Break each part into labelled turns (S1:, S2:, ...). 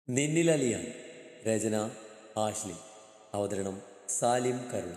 S1: നിന്നിലലിയ രചന Ashley. അവതരണം സാലിം കരുണ.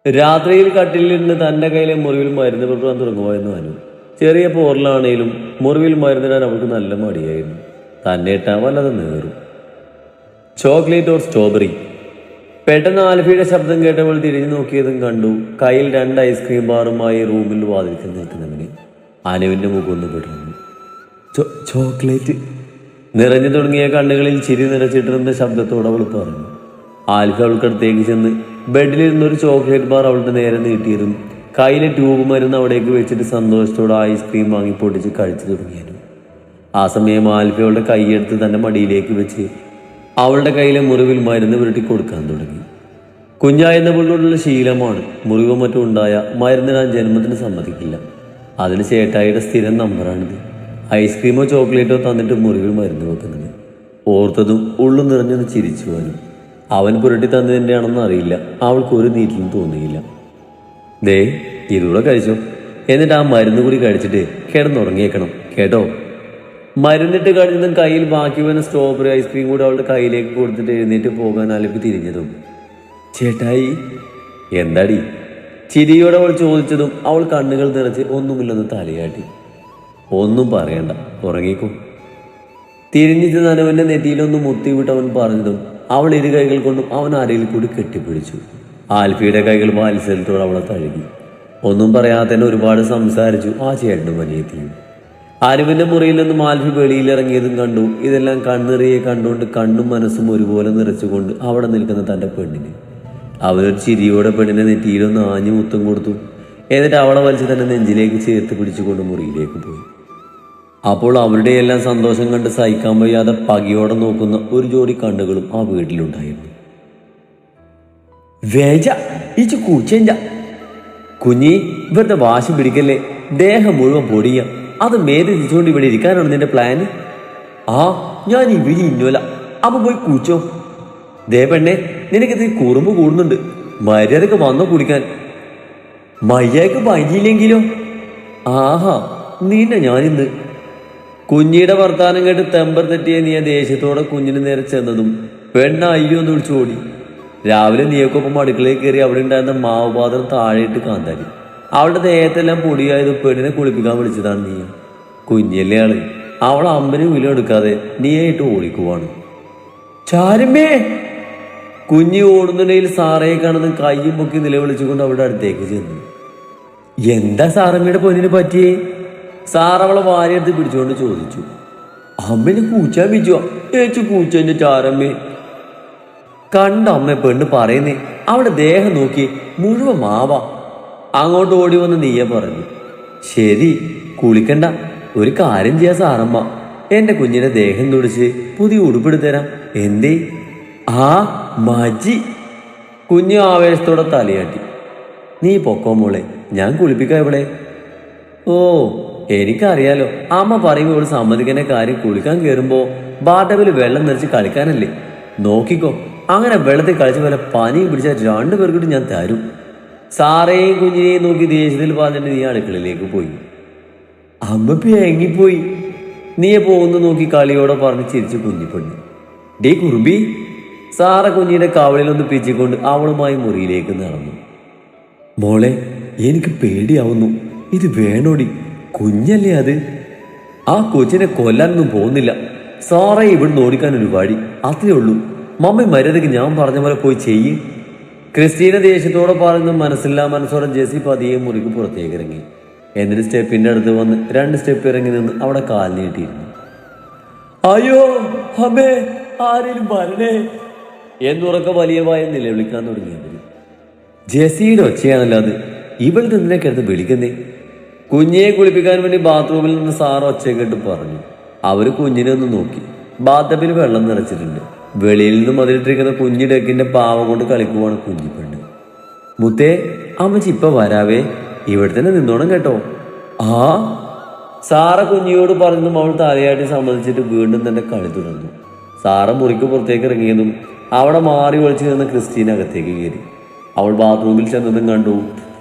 S1: രാത്രിയിൽ കട്ടിലിരുന്ന് തൻ്റെ കയ്യിലെ മുറിവിൽ മരുന്ന് പുറത്താൻ തുടങ്ങുമായിരുന്നു അനു. ചെറിയ പോറിലാണേലും മുറിവിൽ മരുന്നിടാൻ അവൾക്ക് നല്ല മടിയായിരുന്നു. തന്നെ ഇട്ടാൻ വല്ലാതെ നേറും. Chocolate or strawberry? പെട്ടെന്ന് ആൽഫിയുടെ ശബ്ദം കേട്ടവൾ തിരിഞ്ഞു നോക്കിയതും കണ്ടു കയ്യിൽ 2 ഐസ്ക്രീം ബാറുമായി റൂമിൽ വാതിൽക്കൽ നിൽക്കുന്നവന്. അനുവിൻ്റെ മുഖം ഒന്ന് പെടുന്നു. ചോക്ലേറ്റ് നിറഞ്ഞു തുടങ്ങിയ കണ്ണുകളിൽ ചിരി നിറച്ചിട്ടിരുന്ന ശബ്ദത്തോടെ അവൾ പറഞ്ഞു. ആൽഫി അവൾക്കടുത്തേക്ക് ചെന്ന് ബെഡിലിരുന്നൊരു ചോക്ലേറ്റ് ബാർ അവളുടെ നേരെ നീട്ടിയതും കയ്യിലെ ട്യൂബ് മരുന്ന് അവിടേക്ക് വെച്ചിട്ട് സന്തോഷത്തോടെ ഐസ്ക്രീം വാങ്ങി പൊട്ടിച്ച് കഴിച്ചു തുടങ്ങിയായിരുന്നു. ആ സമയം ആൽഫി അവളുടെ കൈയെടുത്ത് തൻ്റെ മടിയിലേക്ക് വെച്ച് അവളുടെ കയ്യിലെ മുറിവിൽ മരുന്ന് പുരട്ടി കൊടുക്കാൻ തുടങ്ങി. കുഞ്ഞായെന്ന പുള്ളിയോടുള്ള ശീലമാണ്. മുറിവോ മറ്റും ഉണ്ടായ മരുന്നിടാൻ ജന്മത്തിന് സമ്മതിക്കില്ല. അതിന് ചേട്ടായിയുടെ സ്ഥിരം നമ്പറാണിത്. ഐസ്ക്രീമോ ചോക്ലേറ്റോ തന്നിട്ട് മുറിവിൽ മരുന്ന് വെക്കുന്നത്. ഓർത്തതും ഉള്ളു നിറഞ്ഞൊന്ന് ചിരിച്ചു പോലും. അവൻ പുരട്ടി തന്നതിൻ്റെ ആണെന്ന് അറിയില്ല. അവൾക്ക് ഒരു നീറ്റിലും തോന്നിയില്ല. ദേ ഇതുകൂടെ കഴിച്ചോ, എന്നിട്ട് ആ മരുന്ന് കൂടി കഴിച്ചിട്ട് കിടന്നുറങ്ങിയേക്കണം കേട്ടോ. മരുന്നിട്ട് കഴിഞ്ഞതും കയ്യിൽ ബാക്കി വന്ന സ്ട്രോബെറി ഐസ്ക്രീം കൂടി അവളുടെ കയ്യിലേക്ക് കൊടുത്തിട്ട് എഴുന്നേറ്റ് പോകാൻ അലപ്പി തിരിഞ്ഞതും ചേട്ടായി എന്താടി ചിരിയോടെ അവൾ ചോദിച്ചതും അവൾ കണ്ണുകൾ നിറച്ച് ഒന്നുമില്ലെന്ന് തലയാട്ടി. ഒന്നും പറയണ്ട, ഉറങ്ങിക്കോ. തിരിഞ്ഞിട്ട് നനവന്റെ നെറ്റിയിലൊന്ന് മുത്തിവിട്ട് അവൻ പറഞ്ഞതും അവൾ ഇരു കൈകൾ കൊണ്ടും അവൻ അരയിൽ കൂടി കെട്ടിപ്പിടിച്ചു. ആൽഫിയുടെ കൈകൾ വാത്സല്യത്തോടെ അവളെ തഴുകി. ഒന്നും പറയാതെ തന്നെ ഒരുപാട് സംസാരിച്ചു ആ ചേട്ടനും അനിയത്തിയും. അനുവിന്റെ മുറിയിൽ നിന്നും ആൽഫി വെളിയിലിറങ്ങിയതും കണ്ടു. ഇതെല്ലാം കണ്ണിറിയെ കണ്ടുകൊണ്ട് കണ്ണും മനസ്സും ഒരുപോലെ നിറച്ചുകൊണ്ട് അവിടെ നിൽക്കുന്ന തൻ്റെ പെണ്ണിന് അവനൊരു ചിരിയോടെ പെണ്ണിനെ നെറ്റിയിലൊന്ന് ആഞ്ഞു മുത്തം കൊടുത്തു. എന്നിട്ട് അവളെ വലിച്ച് തന്നെ നെഞ്ചിലേക്ക് ചേർത്ത് പിടിച്ചുകൊണ്ട് മുറിയിലേക്ക് പോയി. അപ്പോൾ അവരുടെ എല്ലാം സന്തോഷം കണ്ട് സഹിക്കാൻ വയ്യാതെ പകയോടെ നോക്കുന്ന ഒരു ജോഡി കണ്ണുകളും ആ വീട്ടിലുണ്ടായിരുന്നു. വേജ ഇച്ചു കൂച്ചെഞ്ച കുഞ്ഞി ഇവരുടെ വാശി പിടിക്കല്ലേ, ദേഹം മുഴുവൻ പൊടിയ. അത് മേത് തിരിച്ചുകൊണ്ട് ഇവിടെ ഇരിക്കാനാണ് നിന്റെ പ്ലാന്? ആ ഞാൻ ഇവിടെ ഇന്നോല. അപ്പൊ പോയി കൂച്ചോ. ദേ പെണ്ണെ, നിനക്കിത് കുറുമ്പ് കൂടുന്നുണ്ട്. മര്യാദക്ക് വന്നോ കുടിക്കാൻ. മയ്യക്ക് പറ്റിയില്ലെങ്കിലോ? ആഹാ നിന്നെ ഞാനിന്ന്. കുഞ്ഞിയുടെ വർത്താനം കേട്ട് തെമ്പർ തെറ്റിയ നീ ദേഷ്യത്തോടെ കുഞ്ഞിന് നേരെ ചെന്നതും പെണ്ണ അയ്യോ എന്ന് വിളിച്ചു ഓടി. രാവിലെ നീയൊക്കൊപ്പം അടുക്കളയിൽ കയറി അവിടെ ഉണ്ടായിരുന്ന മാവ് പാത്രം താഴെയിട്ട് കാന്താരി. അവളുടെ ദേഹത്തെല്ലാം പൊടിയായത് പെണ്ണിനെ കുളിപ്പിക്കാൻ വിളിച്ചതാണ് നീ. കുഞ്ഞല്ലേ ആള്. അവൾ അമ്പന് വില എടുക്കാതെ നീയായിട്ട് ഓടിക്കുവാണ്. ചാരമ്മേ! കുഞ്ഞി ഓടുന്നിടയിൽ സാറയെ കാണുന്ന കയ്യും പൊക്കി നിലവിളിച്ചുകൊണ്ട് അവളുടെ അടുത്തേക്ക് ചെന്നു. എന്താ സാറമ്മയുടെ പൊന്നിന് പറ്റിയേ? സാർ അവളെ വാരിയെടുത്ത് പിടിച്ചുകൊണ്ട് ചോദിച്ചു. അമ്മനെ കൂച്ചാൻ വിജുവാ ഏച്ചു കൂച്ചന്റെ ചാരമ്മേ. കണ്ട അമ്മ പെണ്ണ് പറയുന്നേ, അവിടെ ദേഹം നോക്കി മുഴുവൻ മാവാ. അങ്ങോട്ട് ഓടി വന്ന് നീയെ പറഞ്ഞു. ശരി കുളിക്കണ്ട, ഒരു കാര്യം ചെയ്യാ സാറമ്മ. എന്റെ കുഞ്ഞിന്റെ ദേഹം തുടിച്ച് പുതിയ ഉടുപ്പെടുത്തരാം. എന്തേ? ആ മജി. കുഞ്ഞ് ആവേശത്തോടെ തലയാട്ടി. നീ പൊക്കോ മോളെ, ഞാൻ കുളിപ്പിക്കാം ഇവിടെ. ഓ എനിക്കറിയാലോ, അമ്മ പറയുമ്പോൾ ഇവിടെ സമ്മതിക്കുന്ന കാര്യം. കുളിക്കാൻ കയറുമ്പോ ബാട്ടബിൽ വെള്ളം നിറച്ച് കളിക്കാനല്ലേ. നോക്കിക്കോ, അങ്ങനെ വെള്ളത്തിൽ കളിച്ച് വല്ല പനിയും പിടിച്ചാൽ 2 പേർക്കിട്ട് ഞാൻ തരും. സാറേയും കുഞ്ഞിനെയും നോക്കി ദേഷ്യത്തിൽ പറഞ്ഞിട്ട് നീ അടുക്കളയിലേക്ക് പോയി. അമ്മ പേങ്ങിപ്പോയി. നീയെ പോകുന്നു നോക്കി കളിയോടെ പറഞ്ഞ് ചിരിച്ച് കുഞ്ഞിപ്പെണ്ണു. ഡേ കുറുമ്പി. സാറ കുഞ്ഞിന്റെ കവളിലൊന്ന് പിച്ചിക്കൊണ്ട് അവളുമായി മുറിയിലേക്ക് നടന്നു. മോളെ എനിക്ക് പേടിയാവുന്നു. ഇത് വേണോടി, കുഞ്ഞല്ലേ അത്. ആ കൊച്ചിനെ കൊല്ലാനൊന്നും പോകുന്നില്ല. സാറേ ഇവിടുന്ന് ഓടിക്കാൻ ഒരു വഴി, അത്രേ ഉള്ളൂ. മമ്മി മര്യാദക്ക് ഞാൻ പറഞ്ഞ പോലെ പോയി ചെയ്യ്. ക്രിസ്റ്റീന ദേഷ്യത്തോടെ പറഞ്ഞു. മനസ്സില്ലാ മനസ്സോടെ ജെസി പതിയെ മുറിക്ക് പുറത്തേക്ക് ഇറങ്ങി. എന്നിട്ട് സ്റ്റെപ്പിന്റെ അടുത്ത് വന്ന് 2 സ്റ്റെപ്പ് ഇറങ്ങി നിന്ന് അവിടെ കാൽ നീട്ടിയിരുന്നു. അയ്യോ അമ്മേ, ആരെങ്കിലും വരണേ എന്നുറക്ക വലിയ വായ നിലവിളിക്കാൻ തുടങ്ങിയവര്. ജെസിയുടെ ഒച്ചയാണല്ലോ അത്. ഇവൾക്ക് എന്തിനെ കിടന്ന് വിളിക്കുന്നേ? കുഞ്ഞിയെ കുളിപ്പിക്കാൻ വേണ്ടി ബാത്റൂമിൽ നിന്ന് സാറ് ഒച്ച കേട്ട് പറഞ്ഞു. അവര് കുഞ്ഞിനെ ഒന്ന് നോക്കി. ബാത്തപ്പിൽ വെള്ളം നിറച്ചിട്ടുണ്ട്. വെളിയിൽ നിന്നും അതിലിട്ടിരിക്കുന്ന കുഞ്ഞി ഡെക്കിന്റെ പാവ കൊണ്ട് കളിക്കുവാണ് കുഞ്ഞിപ്പെണ്ണ്. മുത്തേ അമ്മച്ചി ഇപ്പൊ വരാവേ, ഇവിടെ തന്നെ നിന്നോണം കേട്ടോ. ആ സാറ കുഞ്ഞിയോട് പറഞ്ഞതും അവൾ തലയാട്ടി സമ്മതിച്ചിട്ട് വീണ്ടും തന്റെ കളി തുടർന്നു. സാറ മുറിക്ക് പുറത്തേക്ക് ഇറങ്ങിയതും അവിടെ മാറി ഒളിച്ചു നിന്ന ക്രിസ്റ്റീന അകത്തേക്ക് കയറി. അവൾ ബാത്റൂമിൽ ചെന്നതും കണ്ടു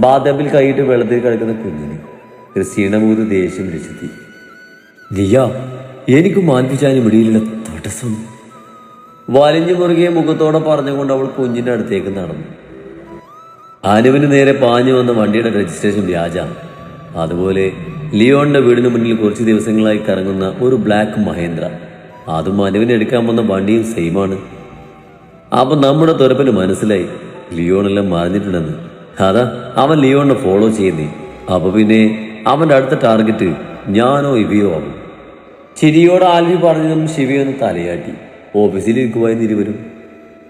S1: ബാത്തപ്പിൽ കൈയിട്ട് വെള്ളത്തിൽ കിടക്കുന്ന കുഞ്ഞിനെ. ക്രിസ്റ്റീന മുഖത്ത് ദേഷ്യം വിളിച്ചെത്തി. ലിയ എനിക്ക് മാനിപ്പിച്ചാലും ഇടയിലുള്ള തടസ്സം വലിഞ്ഞു മുറുകിയ മുഖത്തോടെ പറഞ്ഞുകൊണ്ട് അവൾ കുഞ്ഞിന്റെ അടുത്തേക്ക് നടന്നു. അനുവിന് നേരെ പാഞ്ഞു വന്ന വണ്ടിയുടെ രജിസ്ട്രേഷൻ വ്യാജ. അതുപോലെ ലിയോണിന്റെ വീടിന് മുന്നിൽ കുറച്ച് ദിവസങ്ങളായി കറങ്ങുന്ന ഒരു ബ്ലാക്ക് മഹേന്ദ്ര, അതും അനുവിന് എടുക്കാൻ വന്ന വണ്ടിയും സെയിമാണ്. അപ്പൊ നമ്മുടെ തുരപ്പന് മനസ്സിലായി ലിയോണെല്ലാം മറിഞ്ഞിട്ടുണ്ടെന്ന്. അതാ അവൻ ലിയോണിനെ ഫോളോ ചെയ്യുന്നേ. അപ്പൊ പിന്നെ അവന്റെ അടുത്ത ടാർഗറ്റ് ഞാനോ ഇവയോ ആവും. ചിരിയോട് ആൽഫി പറഞ്ഞതും ശിവയൊന്ന് തലയാട്ടി. ഓഫീസിലിരിക്കുവായിരുന്നു ഇരുവരും.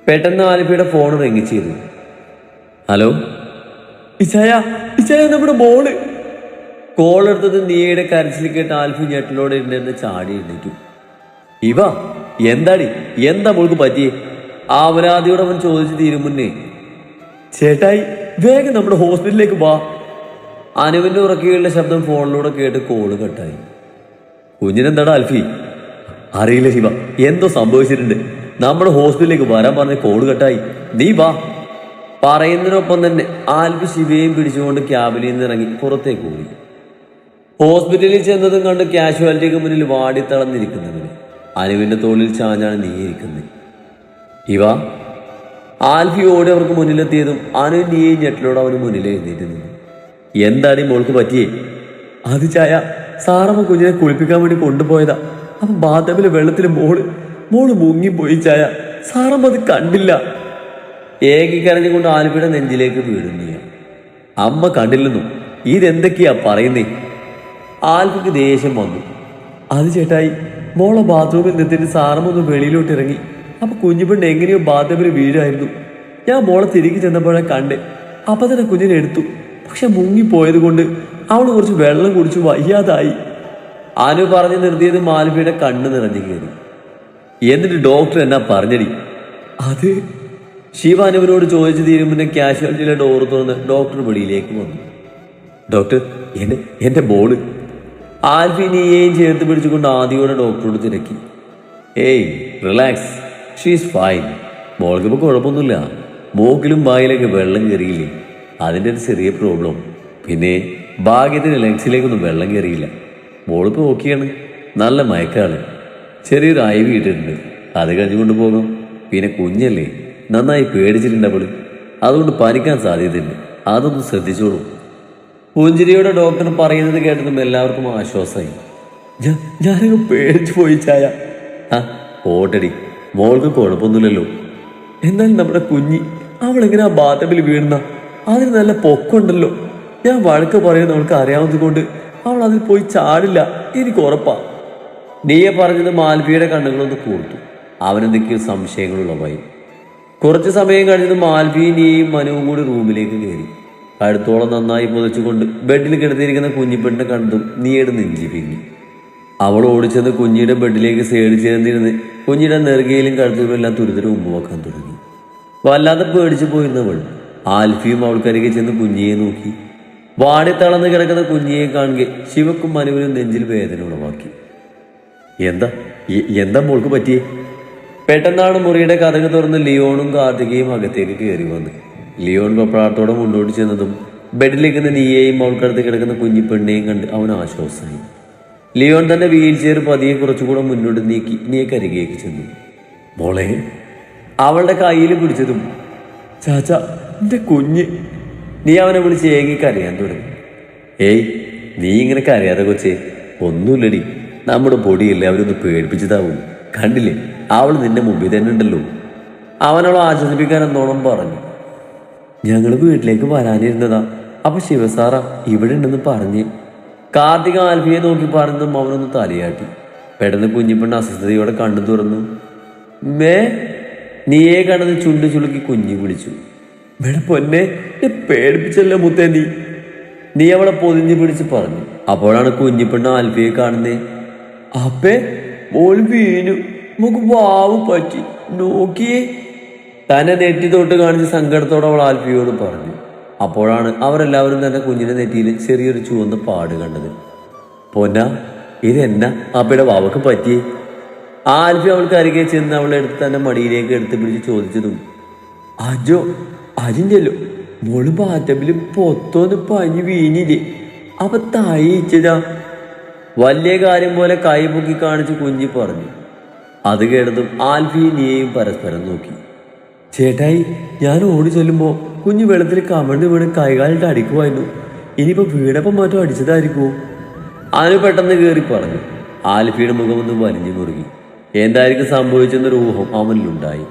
S1: പെട്ടെന്ന് ആൽഫിയുടെ ഫോൺ റിങ് ചെയ്തു. ഹലോ ഇച്ചായ, ഇച്ചായ നമ്മുടെ മോള്. കോൾ എടുത്തത് നീയുടെ കരച്ചിൽ കേട്ട് ആൽഫി ഞെട്ടലോടെ ഇരുന്ന് ചാടി എഴുന്നേറ്റു. ഇവ എന്താടി, എന്താ മോൾക്ക് പറ്റിയേ? ആവരാതിയോട് അവൻ ചോദിച്ചു തീരും മുന്നേ, ചേട്ടായി വേഗം നമ്മുടെ ഹോസ്പിറ്റലിലേക്ക് വാ. അനുവിന്റെ ഉറക്കിയുള്ള ശബ്ദം ഫോണിലൂടെ കേട്ട് കോള് കട്ടായി. കുഞ്ഞിനെന്താടാ ആൽഫി? അറിയില്ല ശിവ, എന്തോ സംഭവിച്ചിട്ടുണ്ട്. നമ്മുടെ ഹോസ്പിറ്റലിലേക്ക് വരാൻ പറഞ്ഞ കോള് കട്ടായി. നീ വാ. പറയുന്നതിനൊപ്പം തന്നെ ആൽഫി ശിവയെയും പിടിച്ചുകൊണ്ട് ക്യാബിനിൽ നിന്ന് ഇറങ്ങി പുറത്തേക്ക് പോയി. ഹോസ്പിറ്റലിൽ ചെന്നതും കണ്ട് കാഷ്വാലിറ്റിക്ക് മുന്നിൽ വാടിത്തളർന്നിരിക്കുന്നവന് അനുവിന്റെ തോളിൽ ചാഞ്ഞാണ് നീയിരിക്കുന്നത്. ഇവ ആൽഫി ഓടി അവർക്ക് മുന്നിലെത്തിയതും അനു നീയെ ഞെട്ടിലോട് അവന് മുന്നിൽ എഴുന്നേറ്റ് നിന്നു. എന്താണ് മോൾക്ക് പറ്റിയേ? അത് ചായ, സാറമ്മ കുഞ്ഞിനെ കുളിപ്പിക്കാൻ വേണ്ടി കൊണ്ടുപോയതാ. അപ്പൊ ബാത്ടബിലെ വെള്ളത്തിൽ മോള് മുങ്ങിപ്പോയി ചായ. സാറമ്മ അത് കണ്ടില്ല. ഏകിക്കരഞ്ഞുകൊണ്ട് ആൽഫിയുടെ നെഞ്ചിലേക്ക് വീഴുന്നു. അമ്മ കണ്ടില്ലെന്നു. ഇതെന്തൊക്കെയാ പറയുന്നേ? ആൽഫിക്ക് ദേഷ്യം വന്നു. അത് ചേട്ടായി, മോളെ ബാത്റൂമിൽ നിർത്തിയിട്ട് സാറമ്മ ഒന്ന് വെളിയിലോട്ട് ഇറങ്ങി. അപ്പൊ കുഞ്ഞുപെണ്ണ് എങ്ങനെയോ ബാത്ടബിൽ വീഴായിരുന്നു. ഞാൻ മോളെ തിരികെ ചെന്നപ്പോഴേ കണ്ട്. അപ്പൊ തന്നെ കുഞ്ഞിനെ എടുത്തു. പക്ഷെ മുങ്ങിപ്പോയത് കൊണ്ട് അവൾ കുറച്ച് വെള്ളം കുടിച്ചു വയ്യാതായി. അനു പറഞ്ഞു നിർത്തിയത് ആൽഫിയുടെ കണ്ണ് നിറഞ്ഞു കയറി. എന്നിട്ട് ഡോക്ടർ എന്നാ പറഞ്ഞടി? അത് ശിവ അനുവിനോട് ചോദിച്ചു തീരും മുന്നേ കാഷ്വാലിറ്റിയിലെ ഡോറ് തുറന്ന് ഡോക്ടർ വെളിയിലേക്ക് വന്നു. ഡോക്ടർ, എന്റെ ബോള്. ആൽഫി നീയെയും ചേർത്ത് പിടിച്ചുകൊണ്ട് ആദ്യയോടെ ഡോക്ടറോട് തിരക്കി. ഏയ് റിലാക്സ്, ഷീസ് ഫൈൻ. മോൾക്ക് ഇപ്പോൾ കുഴപ്പമൊന്നുമില്ല. മൂക്കിലും വായിലേക്ക് വെള്ളം കയറിയില്ലേ, അതിൻ്റെ ഒരു ചെറിയ പ്രോബ്ലം. പിന്നെ ഭാഗ്യത്തിന് ലങ്സിലേക്കൊന്നും വെള്ളം കയറിയില്ല. മോളിപ്പോൾ ഓക്കെയാണ്. നല്ല മയക്കാണ്. ചെറിയൊരു IV ഇട്ടിട്ടുണ്ട്. അത് കഴിഞ്ഞുകൊണ്ട് പോകാം. പിന്നെ കുഞ്ഞല്ലേ, നന്നായി പേടിച്ചിട്ടുണ്ടവള്. അതുകൊണ്ട് പനിക്കാൻ സാധ്യതയുണ്ട്. അതൊന്ന് ശ്രദ്ധിച്ചോളൂ. പുഞ്ചിരിയോടെ ഡോക്ടർ പറയുന്നത് കേട്ടതും എല്ലാവർക്കും ആശ്വാസമായി. ഞാനങ്ങ് പേടിച്ചു പോയി ചായ. ഓട്ടടി, മോൾക്ക് കുഴപ്പമൊന്നുമില്ലല്ലോ. എന്നാലും നമ്മുടെ കുഞ്ഞി അവളെങ്ങനെ ആ ബാത്ടബിൽ വീഴുന്ന? അതിന് നല്ല പൊക്കമുണ്ടല്ലോ. ഞാൻ വഴക്ക് പറയുന്ന അവൾക്ക് അറിയാവുന്നത് കൊണ്ട് അവൾ അതിൽ പോയി ചാടില്ല, എനിക്ക് ഉറപ്പാ. നീയെ പറഞ്ഞത് ആൽഫിയുടെ കണ്ണുകളൊന്ന് കൂർത്തു. അവനെന്തൊക്കെയോ സംശയങ്ങളുള്ളവായി. കുറച്ച് സമയം കഴിഞ്ഞതും ആൽഫിയും നീയും മനുവും കൂടി റൂമിലേക്ക് കയറി. കഴുത്തോളം നന്നായി പുതച്ചുകൊണ്ട് ബെഡിൽ കിടത്തിയിരിക്കുന്ന കുഞ്ഞിപ്പെണ്ണിനെ കണ്ടതും നീയുടെ നെഞ്ചി പിങ്ങി. അവൾ ഓടിച്ചത് കുഞ്ഞിയുടെ ബെഡിലേക്ക് സൈഡ് ചേർന്നിരുന്ന് കുഞ്ഞിയുടെ നെറുകയിലും കഴുത്തിലും എല്ലാം തുരുതിന് മുമ്പ് വെക്കാൻ തുടങ്ങി. വല്ലാതെ പേടിച്ചു പോയിരുന്നവൾ ആൽഫിയും അവൾക്കരികെ ചെന്ന് കുഞ്ഞിയെ നോക്കി. വാടിത്തളർന്ന് കിടക്കുന്ന കുഞ്ഞിയെ കാണുക ശിവക്കും മനുവിനും നെഞ്ചിൽ വേദന ഉളവാക്കി. എന്താ മോൾക്ക് പറ്റിയേ? പെട്ടെന്നാണ് മുറിയുടെ കതക് തുറന്ന് ലിയോണും കാർത്തികയും അകത്തേക്ക് കയറി വന്ന്. ലിയോൺ വെപ്രാളത്തോടെ മുന്നോട്ട് ചെന്നതും ബെഡിലിരിക്കുന്ന നീയെയും അവൾക്കടുത്ത് കിടക്കുന്ന കുഞ്ഞിപ്പെണ്ണിനെയും കണ്ട് അവൻ ആശ്വാസമായി. ലിയോൺ തന്നെ വീൽ ചെയർ പതിയെ കുറച്ചുകൂടെ മുന്നോട്ട് നീക്കി നീയെ കരികേക്ക് ചെന്നു. മോളെ. അവളുടെ കയ്യിൽ പിടിച്ചതും ചാച്ച എന്റെ കുഞ്ഞ്. നീ അവനെ വിളിച്ച് ഏകി കരയാൻ തുടങ്ങി. ഏയ്, നീ ഇങ്ങനെ കരയാതെ കൊച്ചേ. ഒന്നുമില്ലടി, നമ്മുടെ പൊടിയല്ലേ അവരൊന്ന് പേടിപ്പിച്ചതാവും. കണ്ടില്ലേ, അവൾ നിന്റെ മുമ്പിൽ തന്നെ ഉണ്ടല്ലോ. അവനവളെ ആശ്വസിപ്പിക്കാൻ എന്നോണം പറഞ്ഞു. ഞങ്ങൾ വീട്ടിലേക്ക് വരാനിരുന്നതാ. അപ്പൊ ശിവസാറ ഇവിടെ ഉണ്ടെന്ന് പറഞ്ഞ്. കാർത്തിക ആൽഫിയെ നോക്കി പറഞ്ഞതും അവനൊന്ന് തലയാട്ടി. പെട്ടെന്ന് കുഞ്ഞിപ്പെണ്ണ് അസ്വസ്ഥതയോടെ കണ്ണു തുറന്നു. നീയെ കണ്ടത് ചുണ്ടു ചുളുക്കി കുഞ്ഞി വിളിച്ചു. പൊന്നെ, പേടിപ്പിച്ചല്ലോ മുത്തേ നീ അവളെ പൊതിഞ്ഞു പിടിച്ച് പറഞ്ഞു. അപ്പോഴാണ് കുഞ്ഞിപ്പെണ്ണ് ആൽഫിയെ കാണുന്നേ. അപ്പേ മോള് വീണു, നമുക്ക് വാവ് പറ്റി, നോക്കിയേ. തന്നെ നെറ്റി തൊട്ട് കാണിച്ച് സങ്കടത്തോടെ അവൾ ആൽഫിയോട് പറഞ്ഞു. അപ്പോഴാണ് അവരെല്ലാവരും തന്നെ കുഞ്ഞിന്റെ നെറ്റിയിൽ ചെറിയൊരു ചുവന്ന പാട് കണ്ടത്. പൊന്ന, ഇതെന്നാ അപ്പയുടെ വാവക്ക് പറ്റിയേ? ആൽഫി അവൾക്ക് അരികെ ചെന്ന് അവളെ എടുത്ത് തന്നെ മടിയിലേക്ക് എടുത്ത് പിടിച്ച് ചോദിച്ചതും അജിൻ്റെല്ലോ മോള് ബാറ്റബില് പൊത്തോന്ന് പഞ്ഞു വീണില്ലേ? അപ്പൊ തായിച്ചതാ. വലിയ കാര്യം പോലെ കൈ പൊക്കി കാണിച്ച് കുഞ്ഞി പറഞ്ഞു. അത് കേട്ടതും ആൽഫിയും നിയയും പരസ്പരം നോക്കി. ചേട്ടായി, ഞാൻ ഓടി ചെല്ലുമ്പോൾ കുഞ്ഞു വെള്ളത്തിൽ കമഴ്ന്ന് വീണ് കൈകാലിട്ട് അടിക്കുമായിരുന്നു. ഇനിയിപ്പോൾ വീടപ്പം മാറ്റം അടിച്ചതായിരിക്കുമോ? അനു പെട്ടെന്ന് കയറി പറഞ്ഞു. ആൽഫിയുടെ മുഖമൊന്ന് വലിഞ്ഞു മുറുകി. എന്തായിരിക്കും സംഭവിച്ചെന്നൊരു ഊഹം അവനിലുണ്ടായി.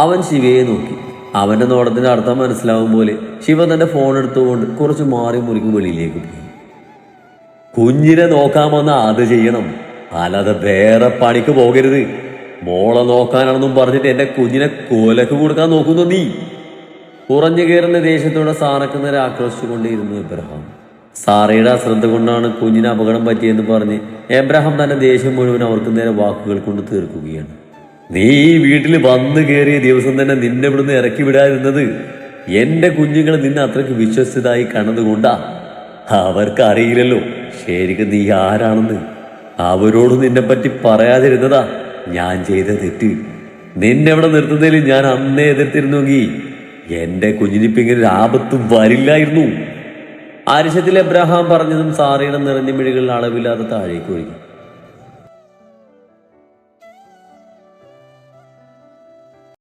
S1: അവൻ ശിവയെ നോക്കി. അവന്റെ നോട്ടത്തിന്റെ അർത്ഥം മനസ്സിലാവും പോലെ ശിവ തന്റെ ഫോൺ എടുത്തുകൊണ്ട് കുറച്ച് മാറി മുറിക്ക് വെളിയിലേക്ക് പോയി. കുഞ്ഞിനെ നോക്കാമെന്ന് അത് ചെയ്യണം, അല്ലാതെ വേറെ പണിക്ക് പോകരുത്. മോളെ നോക്കാനാണെന്നും പറഞ്ഞിട്ട് എന്റെ കുഞ്ഞിനെ കോലക്ക് കൊടുക്കാൻ നോക്കുന്നു നീ. കുറഞ്ഞു കയറുന്ന ദേഷ്യത്തോടെ സാറക്ക് നേരെ ആക്രോശിച്ചുകൊണ്ടേയിരുന്നു എബ്രഹാം. സാറയുടെ അശ്രദ്ധ കൊണ്ടാണ് കുഞ്ഞിന് അപകടം പറ്റിയെന്ന് പറഞ്ഞ് എബ്രഹാം തന്റെ ദേഷ്യം മുഴുവൻ അവർക്ക് നേരെ വാക്കുകൾ കൊണ്ട് തീർക്കുകയാണ്. നീ ഈ വീട്ടിൽ വന്നു കയറിയ ദിവസം തന്നെ നിന്നെ ഇവിടുന്ന് ഇറക്കി വിടാതിരുന്നത് എന്റെ കുഞ്ഞുങ്ങൾ നിന്നെ അത്രയ്ക്ക് വിശ്വസിച്ചതായി കണ്ടതുകൊണ്ടാ. അവർക്കറിയില്ലല്ലോ ശരിക്കും നീ ആരാണെന്ന്. അവരോട് നിന്നെ പറ്റി പറയാതിരുന്നതാ ഞാൻ ചെയ്ത തെറ്റ്. നിന്നെ ഇവിടെ നിർത്തുന്നതിൽ ഞാൻ അന്നേ എതിർത്തിരുന്നെങ്കിൽ എന്റെ കുഞ്ഞിനിപ്പിങ്ങനെ ആപത്തും വരില്ലായിരുന്നു. ആരിശത്തിൽ എബ്രഹാം പറഞ്ഞതും സാറയുടെ നിറഞ്ഞ മിഴികളിൽ അളവില്ലാതെ താഴേക്ക് ഒഴുകി.